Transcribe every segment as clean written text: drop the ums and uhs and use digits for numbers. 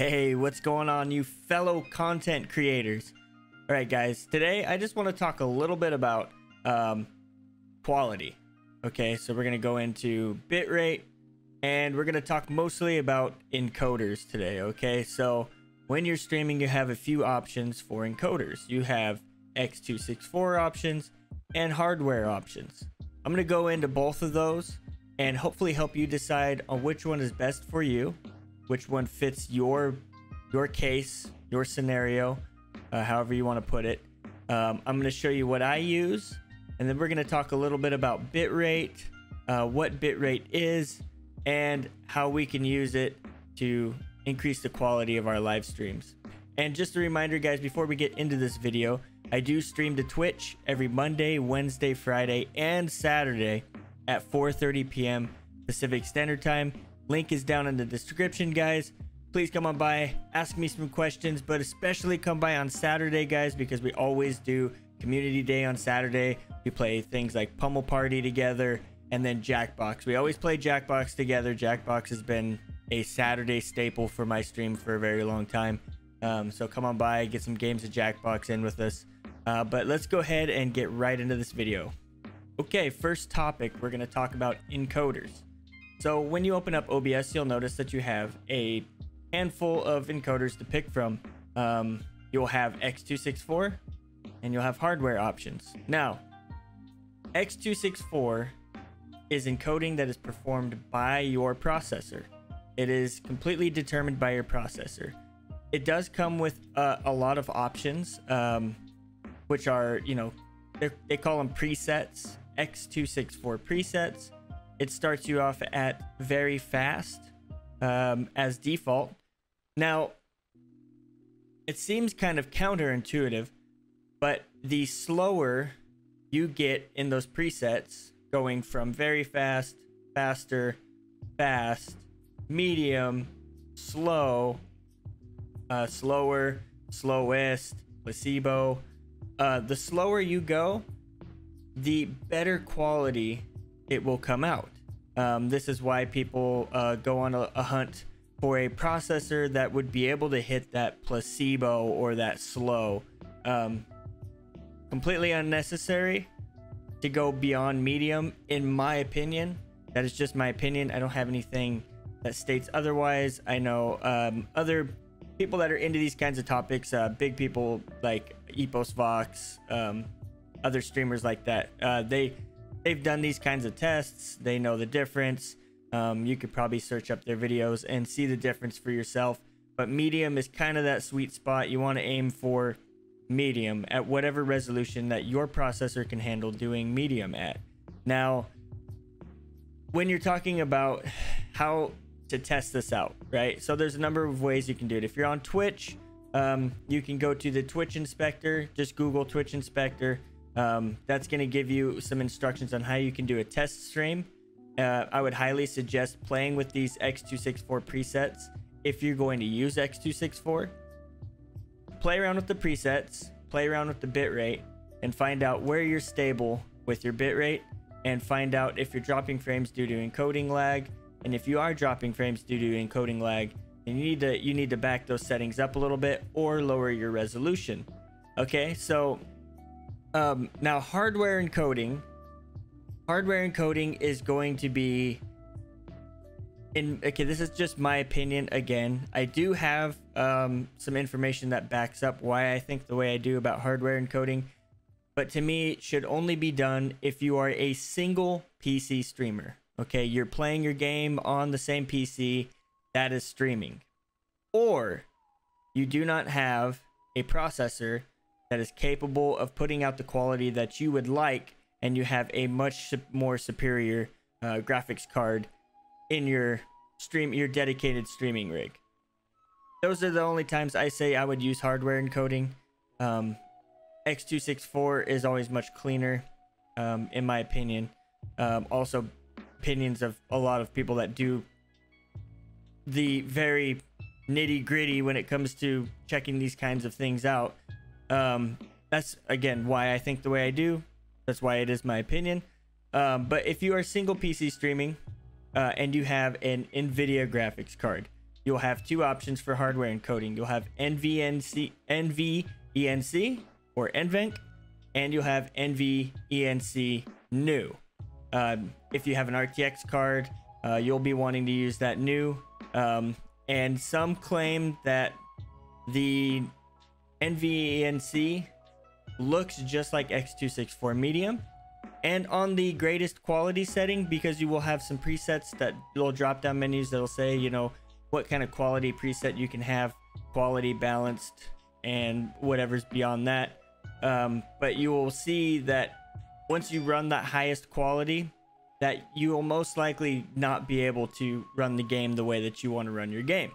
Hey, what's going on, you fellow content creators? All right, guys, today I just want to talk a little bit about quality. Okay, so we're going to go into bitrate and we're going to talk mostly about encoders today. Okay, so when you're streaming, you have a few options for encoders. You have X264 options and hardware options. I'm going to go into both of those and hopefully help you decide on which one is best for you, which one fits your case, your scenario, however you want to put it. I'm going to show you what I use, and then we're going to talk a little bit about bitrate, what bitrate is, and how we can use it to increase the quality of our live streams. And just a reminder, guys, before we get into this video, I do stream to Twitch every Monday, Wednesday, Friday, and Saturday at 4:30 p.m. Pacific Standard Time. Link is down in the description, guys. Please come on by, ask me some questions, but especially come by on Saturday, guys, because we always do community day on Saturday. We play things like Pummel Party together and then Jackbox. We always play Jackbox together. Jackbox has been a Saturday staple for my stream for a very long time. So come on by, get some games of Jackbox in with us. But let's go ahead and get right into this video. Okay, first topic, we're going to talk about encoders. So when you open up OBS, you'll notice that you have a handful of encoders to pick from. You'll have X264 and you'll have hardware options. Now, X264 is encoding that is performed by your processor. It is completely determined by your processor. It does come with a lot of options, which are, you know, they call them presets, X264 presets. It starts you off at very fast as default. Now, it seems kind of counterintuitive, but the slower you get in those presets, going from very fast, faster, fast, medium, slow, slower, slowest, placebo, the slower you go, the better quality it will come out. This is why people go on a hunt for a processor that would be able to hit that placebo or that slow. Completely unnecessary to go beyond medium, in my opinion. That is just my opinion. I don't have anything that states otherwise. I know other people that are into these kinds of topics, big people like Epos Vox, other streamers like that, they've done these kinds of tests. They know the difference. You could probably search up their videos and see the difference for yourself. But medium is kind of that sweet spot. You want to aim for medium at whatever resolution that your processor can handle doing medium at. Now, when you're talking about how to test this out, right? So there's a number of ways you can do it. If you're on Twitch, you can go to the Twitch inspector. Just Google Twitch inspector. That's going to give you some instructions on how you can do a test stream. I would highly suggest playing with these X264 presets if you're going to use X264. Play around with the presets, play around with the bitrate, and find out where you're stable with your bitrate, and find out if you're dropping frames due to encoding lag. And if you are dropping frames due to encoding lag, then you need to back those settings up a little bit or lower your resolution. Okay, so now hardware encoding is going to be okay, this is just my opinion. Again, I do have some information that backs up why I think the way I do about hardware encoding, but to me it should only be done if you are a single PC streamer. Okay, you're playing your game on the same PC that is streaming, or you do not have a processor that is capable of putting out the quality that you would like, and you have a much more superior graphics card in your dedicated streaming rig. Those are the only times I say I would use hardware encoding. X264 is always much cleaner, in my opinion. Also, opinions of a lot of people that do the very nitty-gritty when it comes to checking these kinds of things out. That's again why I think the way I do. That's why it is my opinion. But if you are single PC streaming and you have an NVIDIA graphics card, you'll have two options for hardware encoding. You'll have NVENC or NVENC, and you'll have NVENC new. If you have an RTX card, you'll be wanting to use that new. And some claim that the NVENC looks just like X264 medium. And on the greatest quality setting, because you will have some presets that will drop down menus that'll say, you know, what kind of quality preset you can have, quality, balanced, and whatever's beyond that. But you will see that once you run that highest quality, that you will most likely not be able to run the game the way that you want to run your game.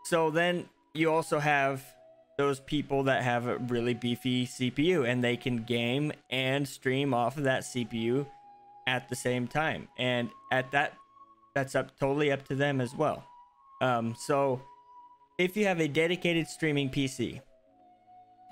So then you also have those people that have a really beefy CPU, and they can game and stream off of that CPU at the same time. And at that's totally up to them as well. So if you have a dedicated streaming PC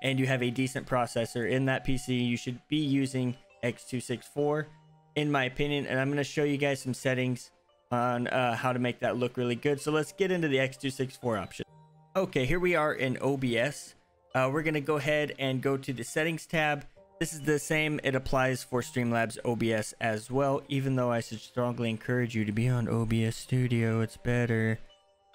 and you have a decent processor in that PC, you should be using X264, in my opinion. And I'm going to show you guys some settings on how to make that look really good. So let's get into the X264 option. Okay, here we are in OBS. We're going to go ahead and go to the settings tab. This is the same. It applies for Streamlabs OBS as well, even though I should strongly encourage you to be on OBS Studio. It's better.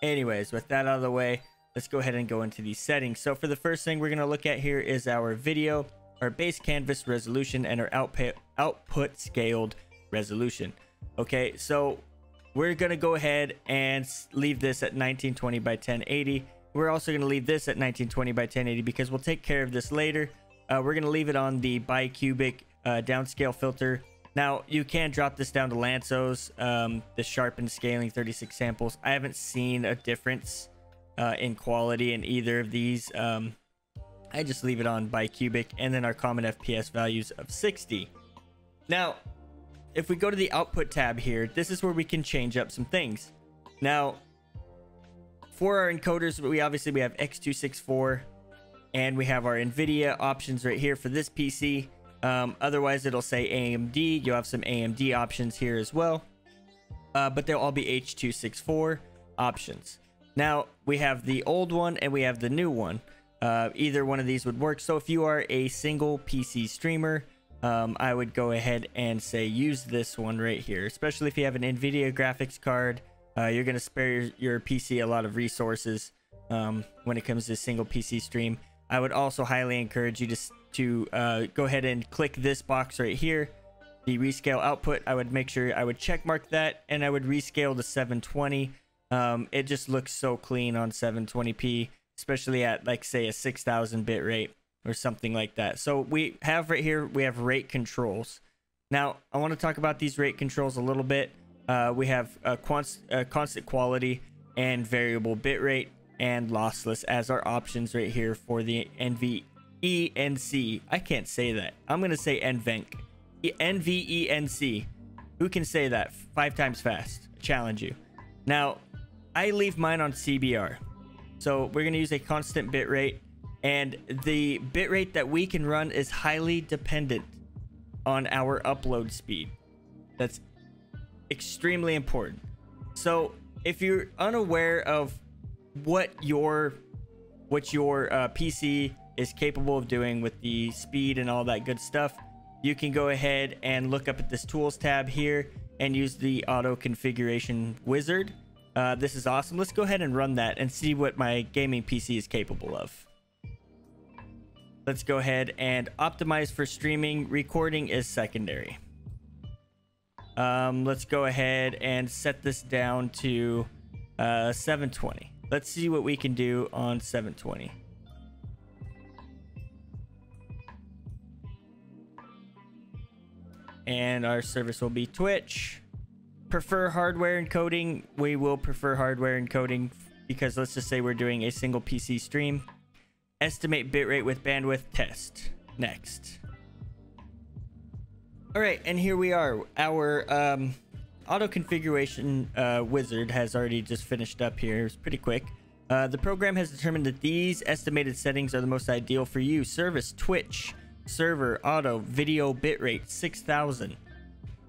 Anyways, with that out of the way, let's go ahead and go into these settings. So for the first thing we're going to look at here is our video, our base canvas resolution, and our output scaled resolution. Okay, so we're going to go ahead and leave this at 1920 by 1080. We're also going to leave this at 1920 by 1080 because we'll take care of this later. We're going to leave it on the bicubic downscale filter. Now, you can drop this down to Lanczos, the sharpened scaling 36 samples. I haven't seen a difference in quality in either of these. I just leave it on bicubic, and then our common FPS values of 60. Now, if we go to the output tab here, this is where we can change up some things. Now, for our encoders, we have X264, and we have our NVIDIA options right here for this PC. Otherwise, it'll say AMD. You'll have some AMD options here as well, but they'll all be H264 options. Now, we have the old one and we have the new one. Either one of these would work. So if you are a single PC streamer, I would go ahead and say use this one right here, especially if you have an NVIDIA graphics card. You're going to spare your PC a lot of resources when it comes to single PC stream. I would also highly encourage you to go ahead and click this box right here, the rescale output. I would make sure I would check mark that, and I would rescale to 720. It just looks so clean on 720p, especially at, like, say, a 6000 bit rate or something like that. So we have right here, we have rate controls. Now, I want to talk about these rate controls a little bit. We have constant quality and variable bitrate and lossless as our options right here for the NVENC. I can't say that. I'm going to say NVENC. NVENC. Who can say that 5 times fast? I challenge you. Now, I leave mine on CBR. So we're going to use a constant bitrate, and the bitrate that we can run is highly dependent on our upload speed. That's extremely important. So if you're unaware of what your PC is capable of doing with the speed and all that good stuff, you can go ahead and look up at this tools tab here and use the auto configuration wizard. This is awesome. Let's go ahead and run that and see what my gaming PC is capable of. Let's go ahead and optimize for streaming. Recording is secondary. Let's go ahead and set this down to 720. Let's see what we can do on 720. And our service will be Twitch. Prefer hardware encoding. We will prefer hardware encoding because let's just say we're doing a single PC stream. Estimate bitrate with bandwidth test. Next. All right, and here we are. Our auto configuration wizard has already just finished up here. It's pretty quick. The program has determined that these estimated settings are the most ideal for you. Service Twitch, server auto, video bitrate 6000,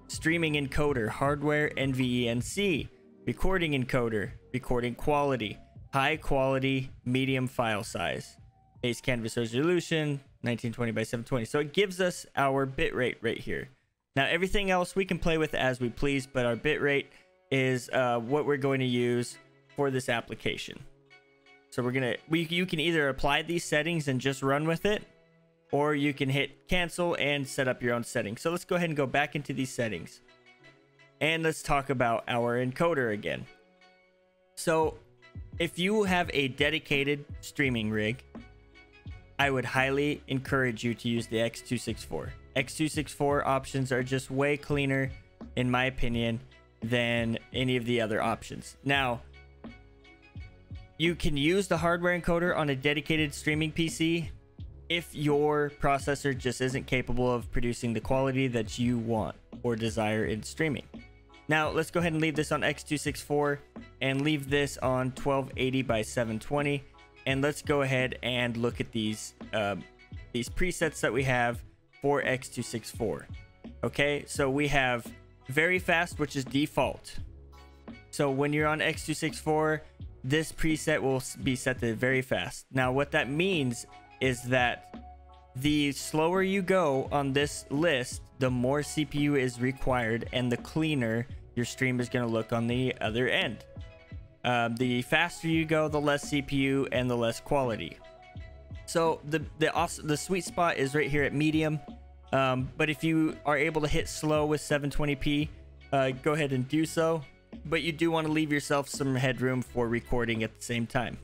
streaming encoder, hardware NVENC, recording encoder, recording quality, high quality, medium file size, base canvas resolution, 1920 by 720. So it gives us our bitrate right here. Now everything else we can play with as we please, but our bitrate is what we're going to use for this application. So you can either apply these settings and just run with it, or you can hit cancel and set up your own settings. So let's go ahead and go back into these settings. And let's talk about our encoder again. So if you have a dedicated streaming rig, I would highly encourage you to use the X264. X264 options are just way cleaner, in my opinion, than any of the other options. Now, you can use the hardware encoder on a dedicated streaming PC if your processor just isn't capable of producing the quality that you want or desire in streaming. Now, let's go ahead and leave this on X264 and leave this on 1280 by 720. And let's go ahead and look at these presets that we have for X264. Okay, so we have very fast, which is default. So when you're on X264, this preset will be set to very fast. Now, what that means is that the slower you go on this list, the more CPU is required and the cleaner your stream is going to look on the other end. The faster you go, the less CPU and the less quality. So the sweet spot is right here at medium. But if you are able to hit slow with 720p, go ahead and do so. But you do want to leave yourself some headroom for recording at the same time.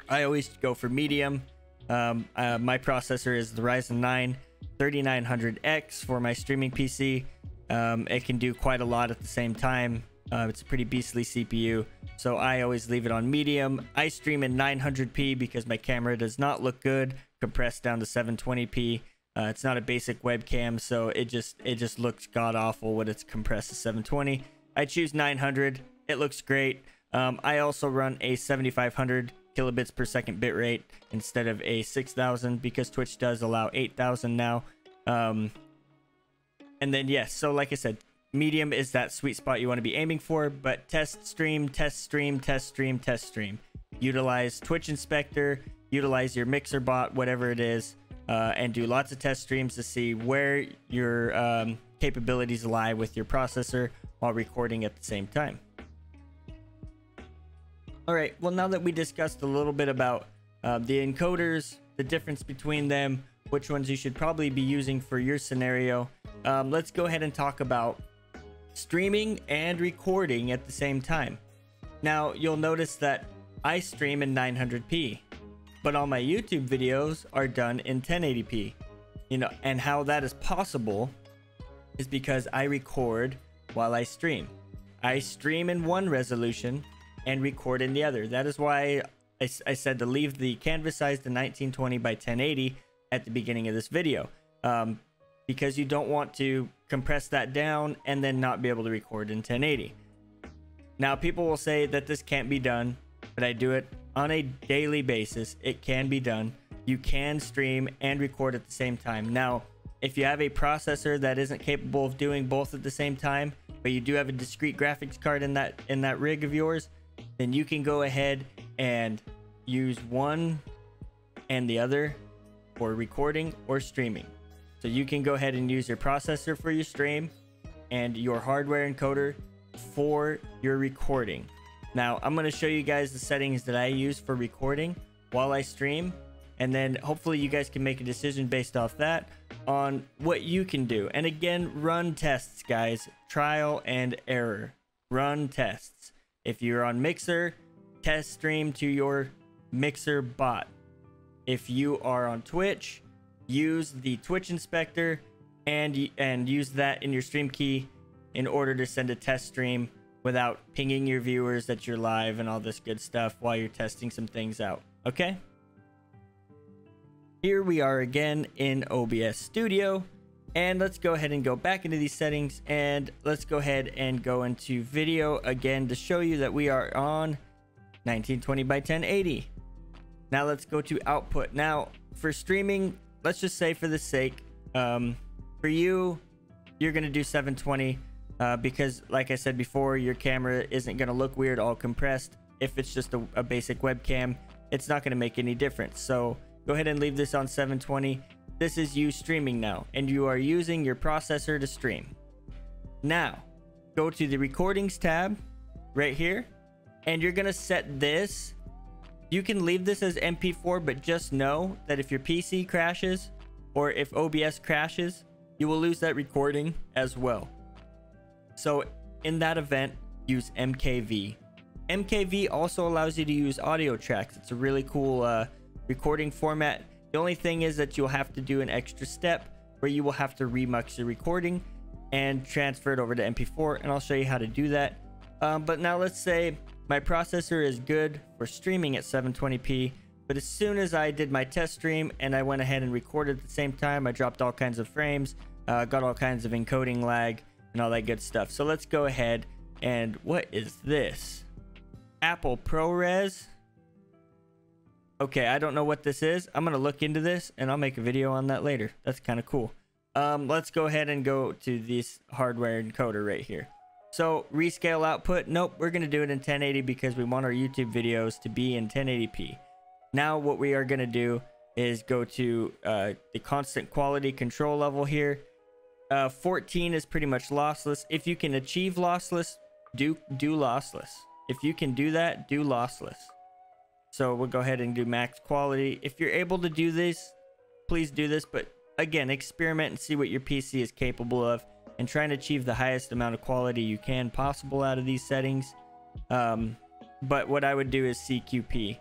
I always go for medium. My processor is the Ryzen 9 3900X for my streaming PC. It can do quite a lot at the same time. It's a pretty beastly CPU, so I always leave it on medium. I stream in 900p because my camera does not look good compressed down to 720p. It's not a basic webcam, so it just looks god awful when it's compressed to 720. I choose 900. It looks great. I also run a 7500 kilobits per second bitrate instead of a 6000 because Twitch does allow 8000 now. And then yes, so like I said, medium is that sweet spot you want to be aiming for, but test stream, test stream, test stream, test stream. Utilize Twitch Inspector, utilize your mixer bot, whatever it is, and do lots of test streams to see where your capabilities lie with your processor while recording at the same time. All right, well, now that we discussed a little bit about the encoders, the difference between them, which ones you should probably be using for your scenario, let's go ahead and talk about streaming and recording at the same time. Now, you'll notice that I stream in 900p, but all my YouTube videos are done in 1080p. You know, and how that is possible is because I record while I stream. I stream in one resolution and record in the other. That is why I said to leave the canvas size to 1920 by 1080 at the beginning of this video, because you don't want to compress that down and then not be able to record in 1080. Now, people will say that this can't be done, but I do it on a daily basis. It can be done. You can stream and record at the same time. Now, if you have a processor that isn't capable of doing both at the same time, but you do have a discrete graphics card in that rig of yours, then you can go ahead and use one and the other for recording or streaming. So you can go ahead and use your processor for your stream and your hardware encoder for your recording. Now, I'm going to show you guys the settings that I use for recording while I stream, and then hopefully you guys can make a decision based off that on what you can do. And again, run tests, guys. Trial and error. Run tests. If you're on Mixer, test stream to your Mixer bot. If you are on Twitch, use the Twitch Inspector and use that in your stream key in order to send a test stream without pinging your viewers that you're live and all this good stuff while you're testing some things out. Okay? Here we are again in OBS Studio, and let's go ahead and go back into these settings, and let's go ahead and go into video again to show you that we are on 1920 by 1080. Now let's go to output. Now for streaming, let's just say for the sake, for you, you're gonna do 720. because like I said before, your camera isn't going to look weird all compressed. If it's just a basic webcam, it's not going to make any difference. So go ahead and leave this on 720. This is you streaming now, and you are using your processor to stream. Now go to the recordings tab right here, and you're going to set this. You can leave this as MP4, but just know that if your PC crashes or if OBS crashes, you will lose that recording as well. So in that event, use MKV. MKV also allows you to use audio tracks. It's a really cool recording format. The only thing is that you'll have to do an extra step where you will have to remix your recording and transfer it over to MP4, and I'll show you how to do that. But now let's say my processor is good for streaming at 720p, but as soon as I did my test stream and I went ahead and recorded at the same time, I dropped all kinds of frames, got all kinds of encoding lag and all that good stuff. So let's go ahead and what is this? Apple ProRes. Okay, I don't know what this is. I'm gonna look into this and I'll make a video on that later. That's kind of cool. Let's go ahead and go to this hardware encoder right here. So rescale output, nope, we're gonna do it in 1080 because we want our YouTube videos to be in 1080p. Now what we are gonna do is go to the constant quality control level here. 14 is pretty much lossless. If you can achieve lossless, do lossless. If you can do that, do lossless. So we'll go ahead and do max quality. If you're able to do this, please do this, but again, experiment and see what your PC is capable of, and try and achieve the highest amount of quality you can possible out of these settings. But what I would do is CQP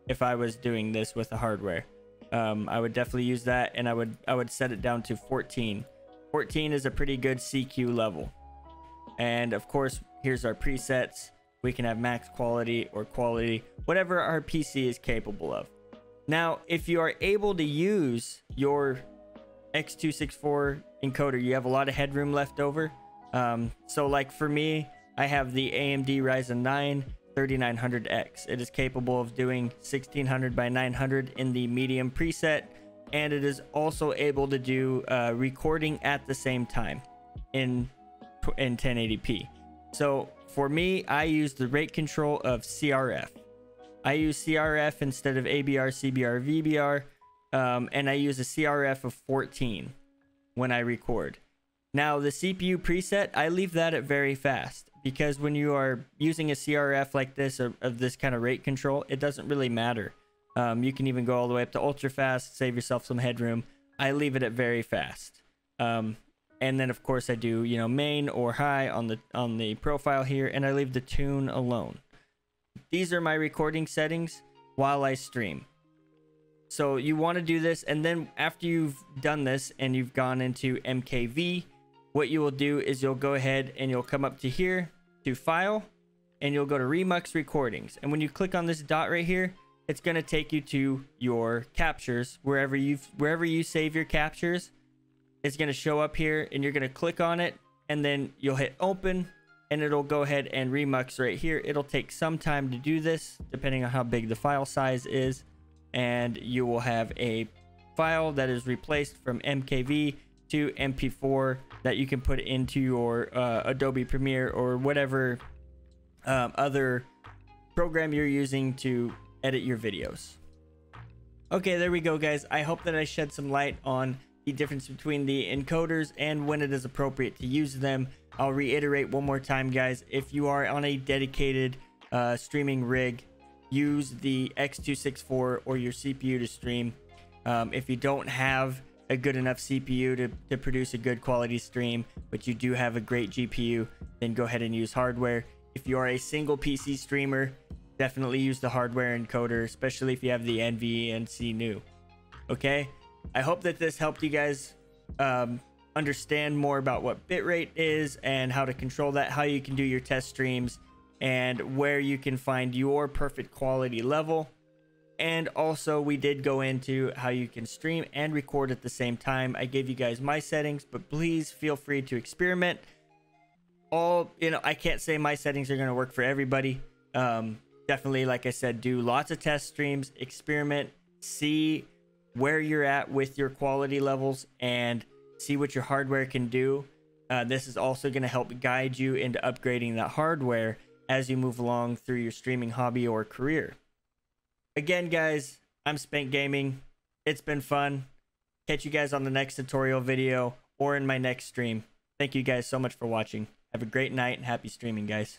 if I was doing this with the hardware. I would definitely use that, and I would set it down to 14. 14 is a pretty good CQ level. And of course, here's our presets. We can have max quality or quality, whatever our PC is capable of. Now, if you are able to use your X264 encoder, you have a lot of headroom left over. So like for me, I have the AMD Ryzen 9 3900X. It is capable of doing 1600 by 900 in the medium preset, and it is also able to do recording at the same time in 1080p. So for me, I use the rate control of CRF. I use CRF instead of ABR, CBR, VBR, and I use a CRF of 14 when I record. Now the CPU preset, I leave that at very fast, because when you are using a CRF like this of this kind of rate control, it doesn't really matter. You can even go all the way up to ultra fast, save yourself some headroom. I leave it at very fast. And then of course I do, you know, main or high on the profile here, and I leave the tune alone. These are my recording settings while I stream. So you want to do this, and then after you've done this and you've gone into MKV, what you will do is you'll go ahead and you'll come up to here to file, and you'll go to Remux Recordings. And when you click on this dot right here, it's going to take you to your captures, wherever you save your captures. It's going to show up here, and you're going to click on it, and then you'll hit open, and it'll go ahead and remux right here. It'll take some time to do this depending on how big the file size is, and you will have a file that is replaced from MKV to MP4 that you can put into your Adobe Premiere or whatever other program you're using to edit your videos. Okay, there we go, guys. I hope that I shed some light on the difference between the encoders and when it is appropriate to use them. I'll reiterate one more time, guys. If you are on a dedicated streaming rig, use the X264 or your CPU to stream. If you don't have a good enough CPU to produce a good quality stream, but you do have a great GPU, then go ahead and use hardware. If you are a single PC streamer, definitely use the hardware encoder, especially if you have the NVENC new. Okay, I hope that this helped you guys understand more about what bitrate is and how to control that, how you can do your test streams, and where you can find your perfect quality level. And also, we did go into how you can stream and record at the same time. I gave you guys my settings, but please feel free to experiment. I can't say my settings are going to work for everybody. Definitely, like I said, do lots of test streams, experiment, see where you're at with your quality levels, and see what your hardware can do. This is also going to help guide you into upgrading that hardware as you move along through your streaming hobby or career. Again, guys, I'm SPANK Gaming. It's been fun. Catch you guys on the next tutorial video or in my next stream. Thank you guys so much for watching. Have a great night and happy streaming, guys.